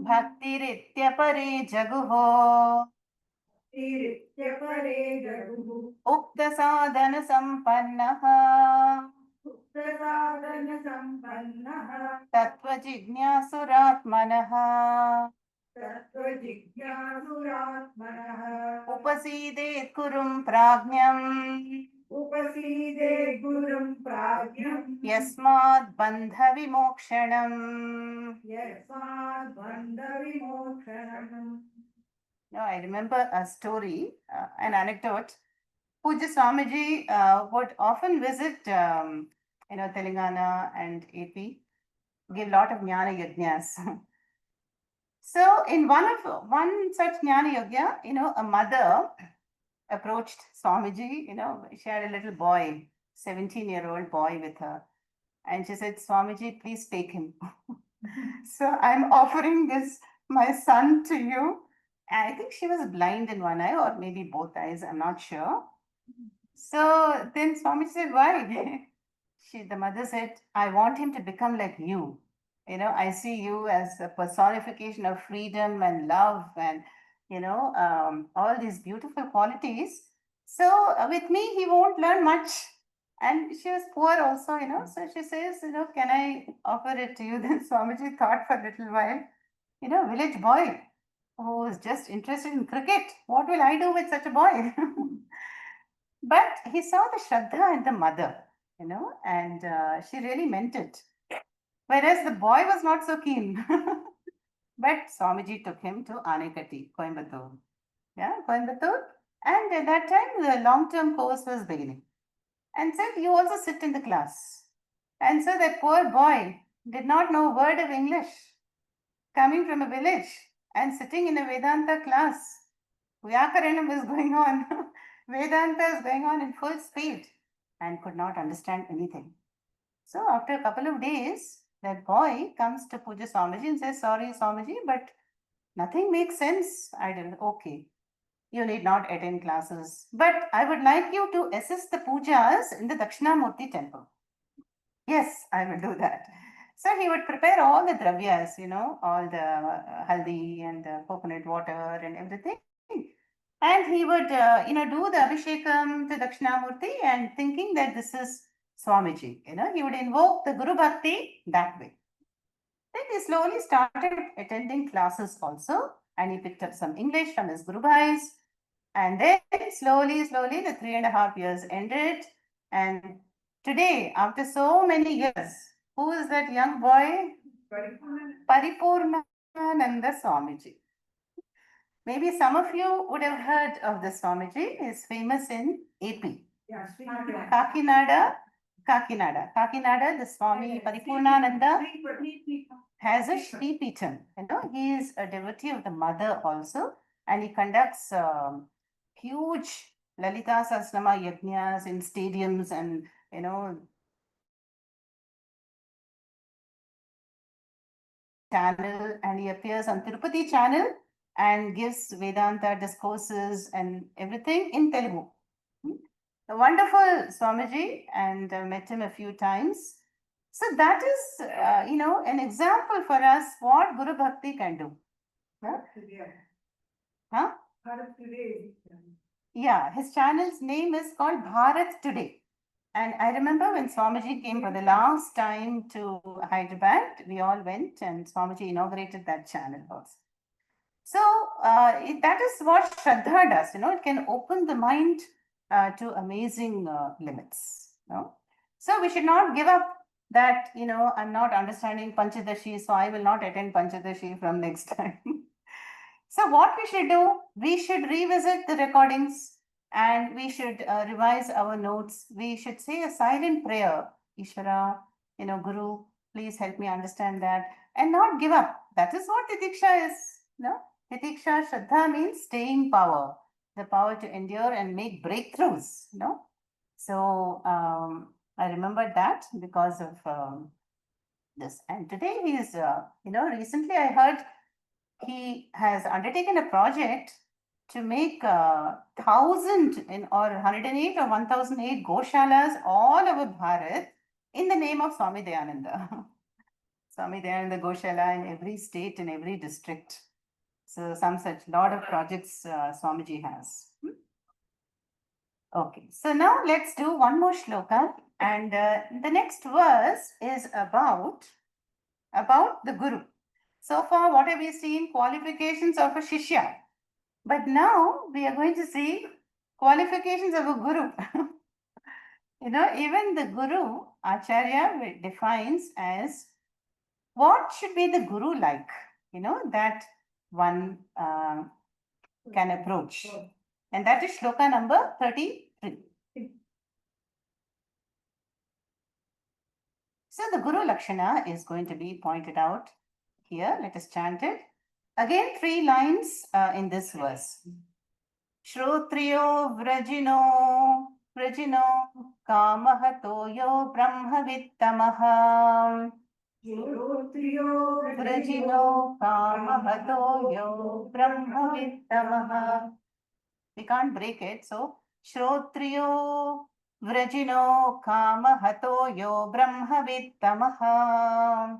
bhaktirityapare jaguho ukta sadhana sampannaha tattva jignasuratmanaha upasidet kurum prajnam yasmad bandha vimokshanam. Now I remember a story, an anecdote. Puja Swamiji would often visit, Telangana and AP, give lot of jnana yajnas. So in one such Jnana Yogya, a mother approached Swamiji, she had a little boy, 17-year-old boy with her. And she said, Swamiji, please take him. So I'm offering this, my son, to you. And I think she was blind in one eye or maybe both eyes, I'm not sure. So then Swamiji said, why? The mother said, I want him to become like you. I see you as a personification of freedom and love and, all these beautiful qualities. So with me, he won't learn much. And she was poor also, So she says, can I offer it to you? Then Swamiji thought for a little while, village boy who is just interested in cricket. What will I do with such a boy? But he saw the Shraddha in the mother, and she really meant it. Whereas the boy was not so keen. But Swamiji took him to Anekati, Coimbatore. Yeah, Coimbatore. And at that time, the long term course was beginning. And said, you also sit in the class. And so that poor boy did not know a word of English, coming from a village and sitting in a Vedanta class. Vyakaranam is going on, Vedanta is going on in full speed and could not understand anything. So after a couple of days, that boy comes to Puja Swamiji and says, sorry Swamiji, but nothing makes sense. I didn't, okay, you need not attend classes, but I would like you to assist the pujas in the Dakshinamurti temple. Yes, I will do that. So he would prepare all the dravyas, all the haldi and the coconut water and everything. And he would, do the Abhishekam to Dakshinamurti and thinking that this is Swamiji. He would invoke the Guru Bhakti that way. Then he slowly started attending classes also, and he picked up some English from his Guru Bhais. And then slowly, the 3.5 years ended. And today, after so many years, who is that young boy? Paripurnananda Swamiji. Maybe some of you would have heard of this Swamiji. He's famous in AP.
Yeah,
Kakinada, the Swami Paripurnananda has a Shri Peetham. He is a devotee of the mother also, and he conducts huge Lalita Sahasranama yajnas in stadiums and, channel, and he appears on Tirupati channel and gives Vedanta discourses and everything in Telugu. A wonderful Swamiji, and met him a few times. So that is, an example for us what Guru Bhakti can do. Huh? Yeah, his channel's name is called Bharat Today. And I remember when Swamiji came for the last time to Hyderabad, we all went and Swamiji inaugurated that channel also. So that is what Shraddha does, it can open the mind to amazing limits. So we should not give up that, I'm not understanding Panchadashi, so I will not attend Panchadashi from next time. So what we should do, we should revisit the recordings and we should revise our notes. We should say a silent prayer, Ishvara, Guru, please help me understand that, and not give up. That is what Titiksha is. Titiksha, Shraddha means staying power, the power to endure and make breakthroughs. So I remembered that because of this. And today he is, recently I heard he has undertaken a project to make 1,000 or 108 or 1,008 Goshalas all over Bharat in the name of Swami Dayananda. Swami Dayananda Goshala in every state, in every district. So some such lot of projects Swamiji has. Okay, so now let's do one more shloka, and the next verse is about the Guru. So far, what have we seen? Qualifications of a Shishya. But now we are going to see qualifications of a Guru. Even the Guru, Acharya defines as what should be the Guru like, that one can approach. And that is shloka number 33. So the Guru Lakshana is going to be pointed out here. Let us chant it. Again, 3 lines in this verse. Shrotriyo vrajino kamahato yo brahmavittamaha. Vrajino kamahato yo brahmavittamaha. We can't break it. So, Shrotriyo vrajino kamahato yo brahmavittamaha.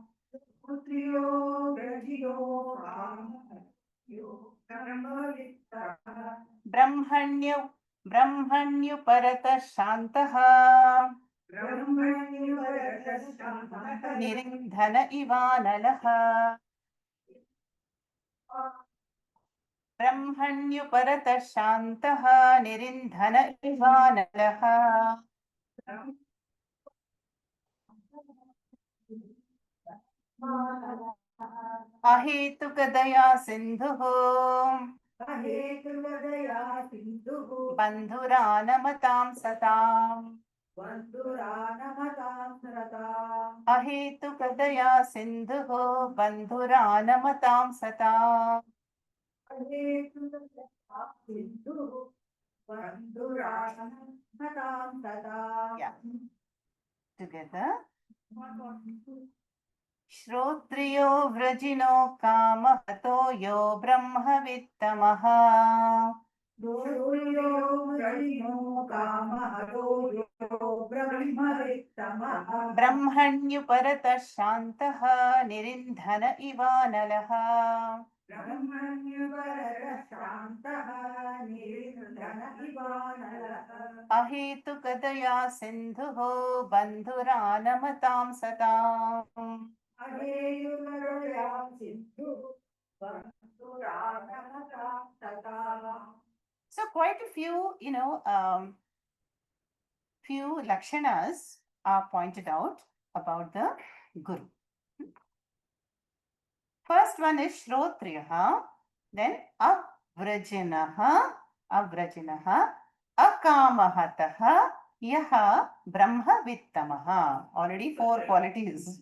ब्रह्मण्युपरतः शान्तः निरिन्धन इवानलः ब्रह्मण्युपरतः शान्तः निरिन्धन इवानलः अहेतुकदया सिन्धुः बन्धुरानमतां सताम् अहेतुकदया सिन्धुः बन्धुरानमतां सताम् Yeah. Together. श्रोत्रियो व्रजिनो कामहतो यो ब्रह्मवित्तमः ब्रह्मण्युपरतः शान्तः निरिन्धन इवानलः अहेतुकदया सिन्धुः बन्धुरानमतां सताम् So quite a few, few lakshanas are pointed out about the Guru. First one is Shrotriyaha, then Avrajinaha, Akamahataha, Yaha, Brahmavittamaha. Already 4 qualities.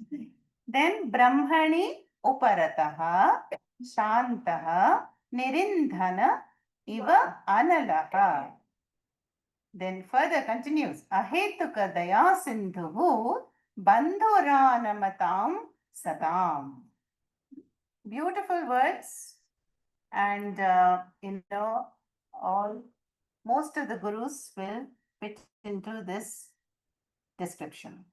Then Brahmani Uparataha, Shantaha, Nirindhana, Iva Analaha. Then further continues, Ahetuka Daya Sindhuvu, Bandhuranamatam Satam. Beautiful words, and most of the gurus will fit into this description.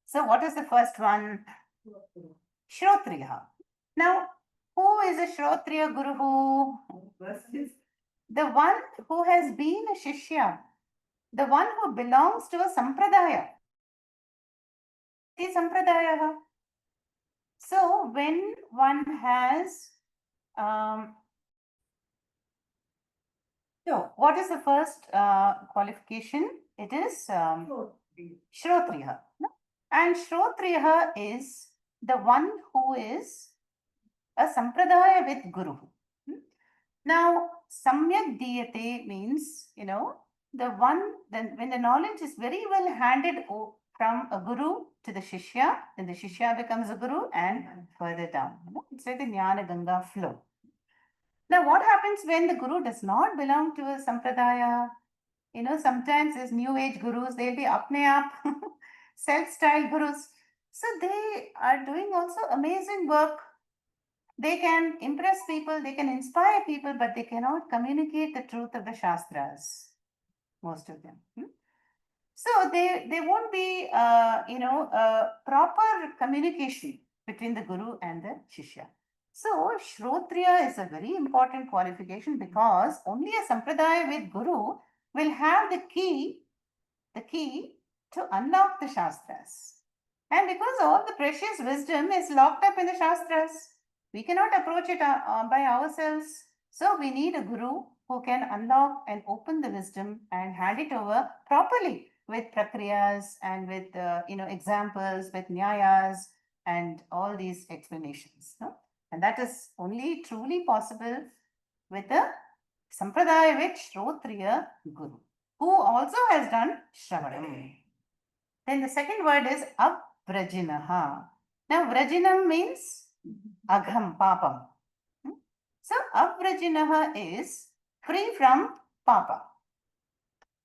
So what is the first one? Shrotriya. Now, who is a Shrotriya Guru? The one who has been a Shishya, the one who belongs to a Sampradaya. The Sampradaya. So when one has, so what is the first qualification? It is Shrotriya. And Shrotriya is the one who is a Sampradaya with Guru. Now, Samyak Diyate means, the one, then when the knowledge is very well handed from a Guru to the Shishya, then the Shishya becomes a Guru and further down. It's like the Jnana Ganga flow. Now, what happens when the Guru does not belong to a Sampradaya? Sometimes these New Age Gurus, they'll be apne aap, self-styled Gurus. So they are doing also amazing work. They can impress people, they can inspire people, but they cannot communicate the truth of the Shastras, most of them. So they won't be, proper communication between the Guru and the Shishya. So Shrotriya is a very important qualification because only a Sampradaya with Guru will have the key to unlock the Shastras. And because all the precious wisdom is locked up in the Shastras, we cannot approach it by ourselves. So we need a Guru who can unlock and open the wisdom and hand it over properly with prakriyas and with examples, with nyayas and all these explanations. No? And that is only truly possible with a Sampradaya with Shrotriya Guru, who also has done Shravanam. Then the second word is Avrajinaha. Now, Vrajinam means Agham, papam. So avrajinaha is free from papa.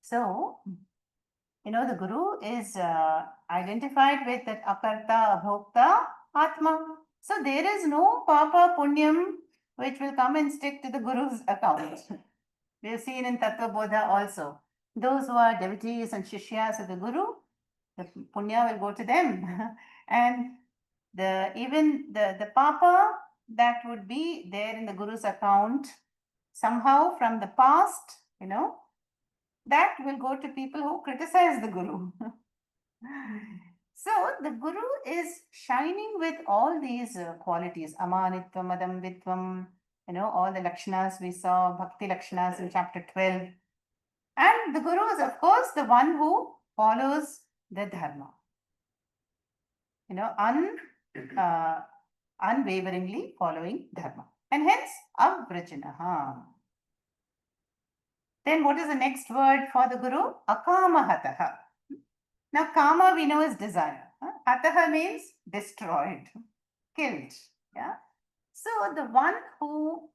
So, the guru is identified with that akarta, abhokta, atma. So there is no papa punyam which will come and stick to the guru's account. We have seen in Tattva Bodha also. Those who are devotees and shishyas of the guru, the punya will go to them. And even the papa that would be there in the guru's account somehow from the past, that will go to people who criticize the guru. So the guru is shining with all these qualities, amanitvam, adambitvam, all the lakshanas we saw, bhakti lakshanas in chapter 12. And the guru is, of course, the one who follows the dharma, unwaveringly following dharma. And hence, avrajanaha. Then what is the next word for the guru? Akamahataha. Now, kama we know is desire. Hataha means destroyed, killed. Yeah. So the one who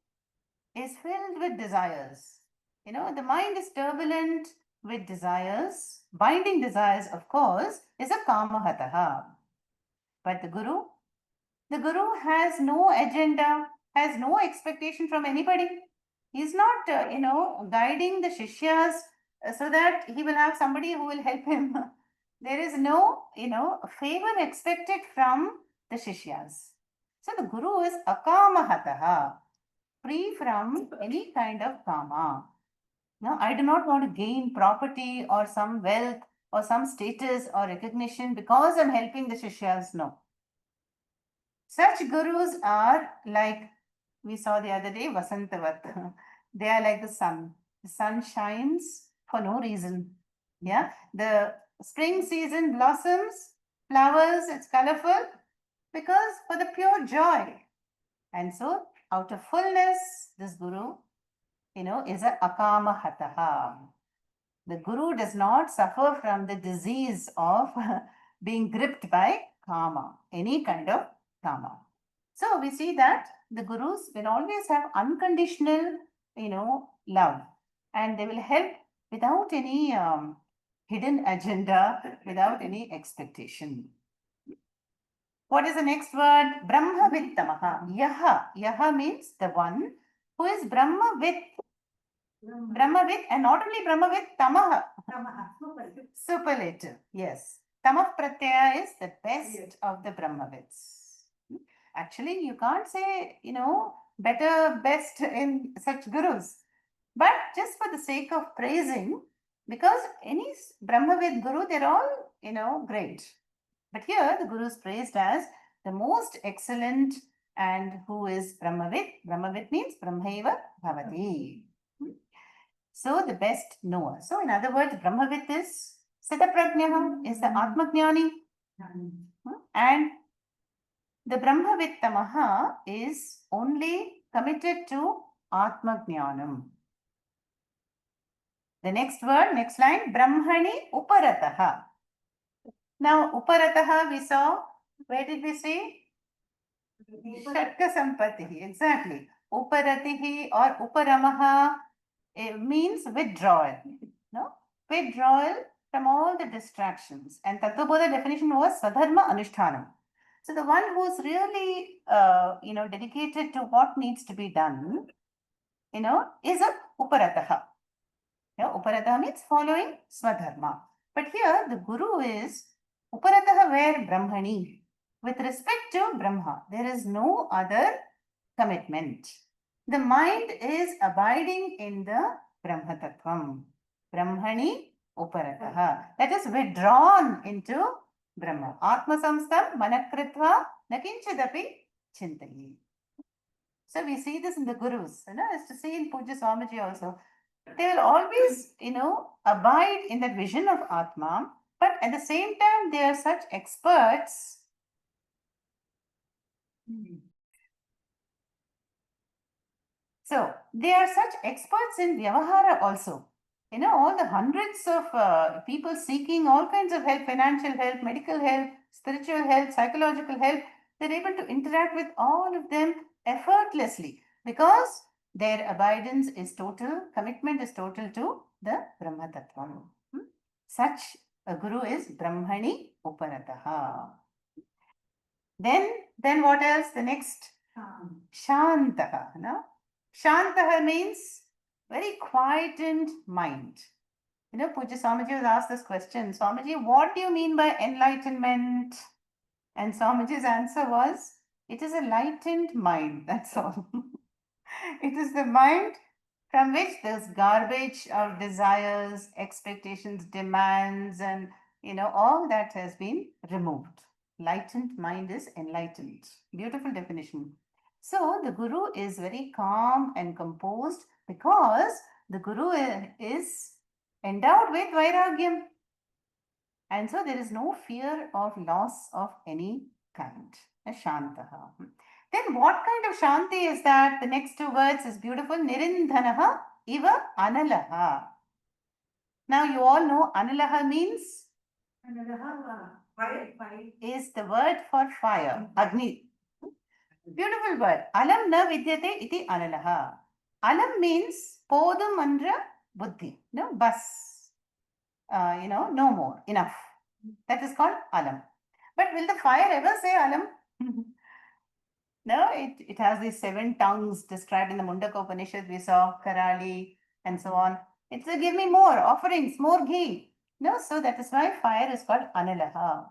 is filled with desires, the mind is turbulent with desires, binding desires, of course, is a kamahataha. But the guru has no agenda, has no expectation from anybody. He's not, guiding the shishyas so that he will have somebody who will help him. There is no, favor expected from the shishyas. So the guru is akamahataha, free from any kind of kama. Now, I do not want to gain property or some wealth or some status or recognition because I'm helping the shishyas. No. Such gurus are like we saw the other day, Vasantavat. They are like the sun. The sun shines for no reason. Yeah. The spring season blossoms, flowers, it's colorful because for the pure joy. And so, out of fullness, this guru, is a akama hataha. The guru does not suffer from the disease of being gripped by kama, any kind of kama. So we see that the gurus will always have unconditional, love, and they will help without any hidden agenda, without any expectation. What is the next word? Brahmavittamaha. Yaha means the one who is Brahmavit. Brahmavit, and not only Brahmavit, Tamaha. Superlative. Yes. Tamah Pratyaya is the best of the Brahmavits. Actually, you can't say, better, best in such gurus. But just for the sake of praising, because any Brahmavid guru, they're all, great. But here, the guru is praised as the most excellent and who is Brahmavit. Brahmavit means Brahmaiva Bhavati. So, the best knower. So, in other words, Brahmavit is Sitaprajnaha, is the Atmajnani. And the Brahmavittamaha is only committed to Atmajnanam. The next word, next line, Brahmani Uparataha. Now, Uparataha we saw, where did we see? Shatka Sampatihi, exactly. Uparatihi or Uparamaha means withdrawal. No? Withdrawal from all the distractions. And Tattvabodha definition was Sadharma Anushtanam. So the one who's really, dedicated to what needs to be done, is a Uparataha. Uparataha means following Swadharma. But here the guru is Uparataha where Brahmani. With respect to Brahma, there is no other commitment. The mind is abiding in the Brahma Tattvam. Brahmani Uparataha. That is withdrawn into Brahma. Atma Samstam Manakritva Nakinchadapi Chintayi. So we see this in the gurus, as to see in Puja Swamiji also. They will always, abide in that vision of Atma, but at the same time, they are such experts. So, they are such experts in Vyavahara also. All the hundreds of people seeking all kinds of help, financial help, medical help, spiritual help, psychological help. They're able to interact with all of them effortlessly because their abidance is total, commitment is total to the Brahma Tattva. Such a guru is Brahmani Uparataha. Then what else? The next Shantaha. No? Shantaha means very quietened mind. You know, Puja Swamiji was asked this question, Swamiji, what do you mean by enlightenment? And Swamiji's answer was, it is a lightened mind, that's all. It is the mind from which this garbage of desires, expectations, demands, and all that has been removed. Lightened mind is enlightened. Beautiful definition. So the guru is very calm and composed because the guru is endowed with vairagyam. And so there is no fear of loss of any kind. A shantaha. Then what kind of shanti is that? The next two words is beautiful. Nirindhanaha iva analaha. Now you all know analaha means
Fire.
is the word for fire. Agni. Beautiful word. Alam na vidyate iti analaha. Alam means podam andra buddhi. No, bas. No more. Enough. That is called alam. But will the fire ever say alam? No, it has these 7 tongues described in the Mundaka Upanishad. We saw Karali and so on. It's a give me more offerings, more ghee. No, so that is why fire is called analaha.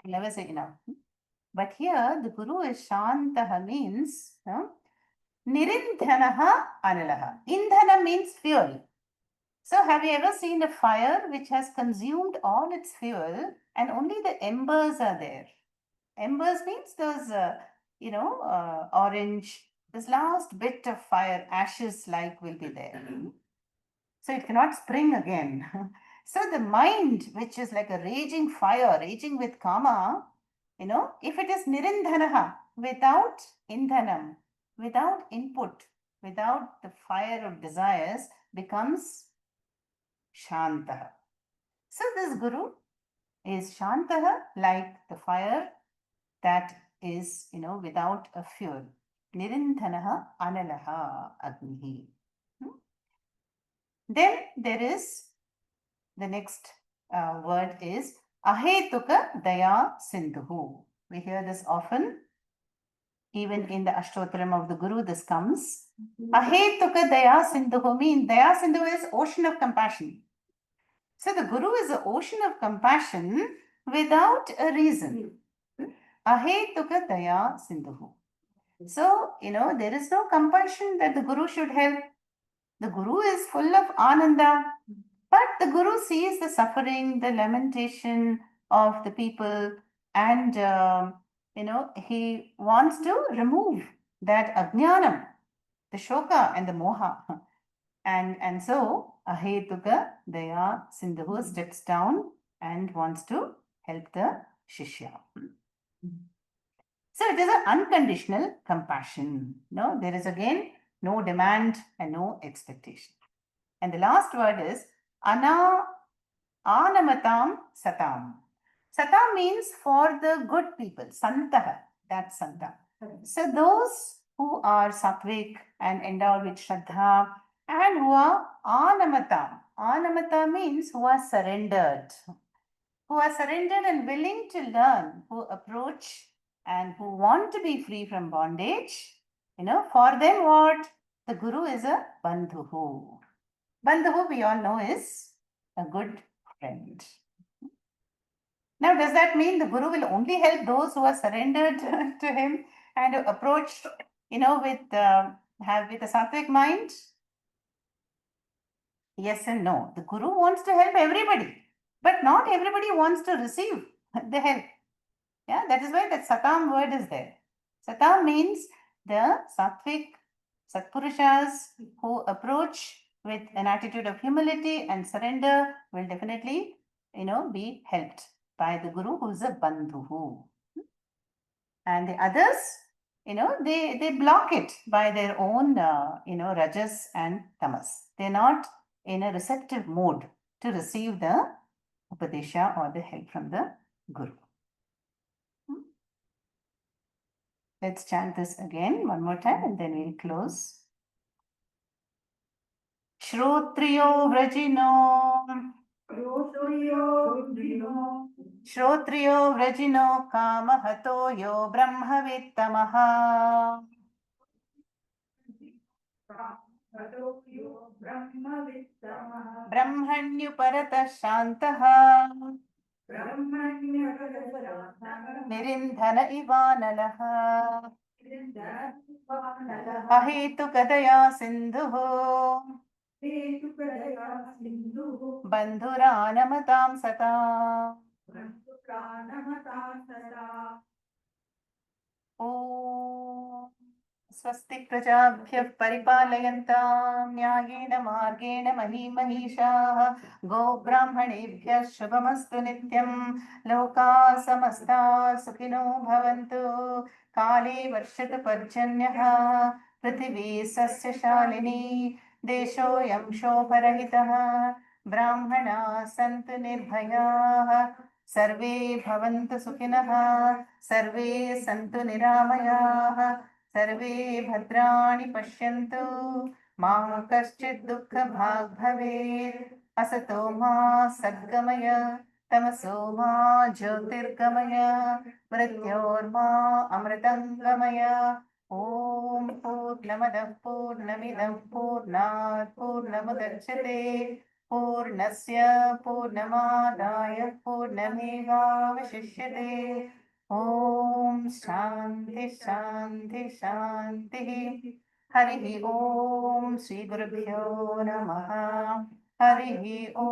Never say enough. But here the Guru is Shantaha means Nirindhanaha analaha. Indhana means fuel. So have you ever seen a fire which has consumed all its fuel and only the embers are there? Embers means those, orange, this last bit of fire, ashes like will be there. So it cannot spring again. So the mind, which is like a raging fire, raging with kama, if it is nirindhanaha, without indhanam, without input, without the fire of desires, becomes shantaha. So this guru is shantaha, like the fire that is, without a fuel. Nirindhanaha analaha agnihi. Then there is the next word is ahetuka daya sindhu. We hear this often. Even in the Ashtottaram of the Guru, this comes. Ahetuka daya sindhu means daya sindhu is ocean of compassion. So the Guru is the ocean of compassion without a reason. Ahetuka daya sindhu. So, there is no compulsion that the Guru should help. The Guru is full of ananda, but the Guru sees the suffering, the lamentation of the people, and, he wants to remove that ajnanam, the shoka and the moha. And so, ahetuka daya sindhu steps down and wants to help the shishya. So it is an unconditional compassion. No, there is again no demand and no expectation. And the last word is anamatam satam. Satam means for the good people. Santaha, that's santa. So those who are sattvic and endowed with shraddha and who are anamatam. Anamata means who are surrendered. Who are surrendered and willing to learn, who approach and who want to be free from bondage, for them what? The Guru is a bandhuhu. Bandhuhu we all know is a good friend. Now does that mean the Guru will only help those who are surrendered to him and approach, with a sattvic mind? Yes and no. The Guru wants to help everybody, but not everybody wants to receive the help. Yeah, that is why that satam word is there. Satam means the sattvic Satpurushas who approach with an attitude of humility and surrender will definitely, be helped by the Guru who is a bandhuhu. And the others, they block it by their own, rajas and tamas. They're not in a receptive mode to receive the upadesha or the help from the Guru. Let's chant this again one more time and then we'll close. Shrotriyo Vrajino Shrotriyo Vrajino Kamahato Yo Brahmavittamaha Brahmanyuparatah Shantaha Nirindhana Ivanalah Ahetukadaya Sindhuho Bandhuranamatam Satam Om Swasti Prajabhyah Paripalayantam Nyayena Margena Mahimahishah Go Brahmanebhyah Shubhamastu Nityam Loka Samasta Sukhino Bhavantu Kale Varshatu Parjanyah Prithvi Sasya Shalini Deshoyam Shobharahitah Brahmana Santu Nirbhayah Sarve Bhavantu Sukhinah Sarve Santu Niramayaः सर्वे भद्राणि पश्यन्तु मा कश्चित् दुःखभाग् भवेत् असतो मा सद्गमय तमसो मा ज्योतिर्गमय मृत्योर्मा अमृतङ्गमय ॐ पूर्णमदः पूर्णमिदं पूर्णात् पूर्णमुदच्यते पूर्णस्य पूर्णमादाय पूर्णमेवावशिष्यते ॐ शान्ति शान्ति शान्तिः हरिः ॐ श्रीगुरुभ्यो नमः हरिः ॐ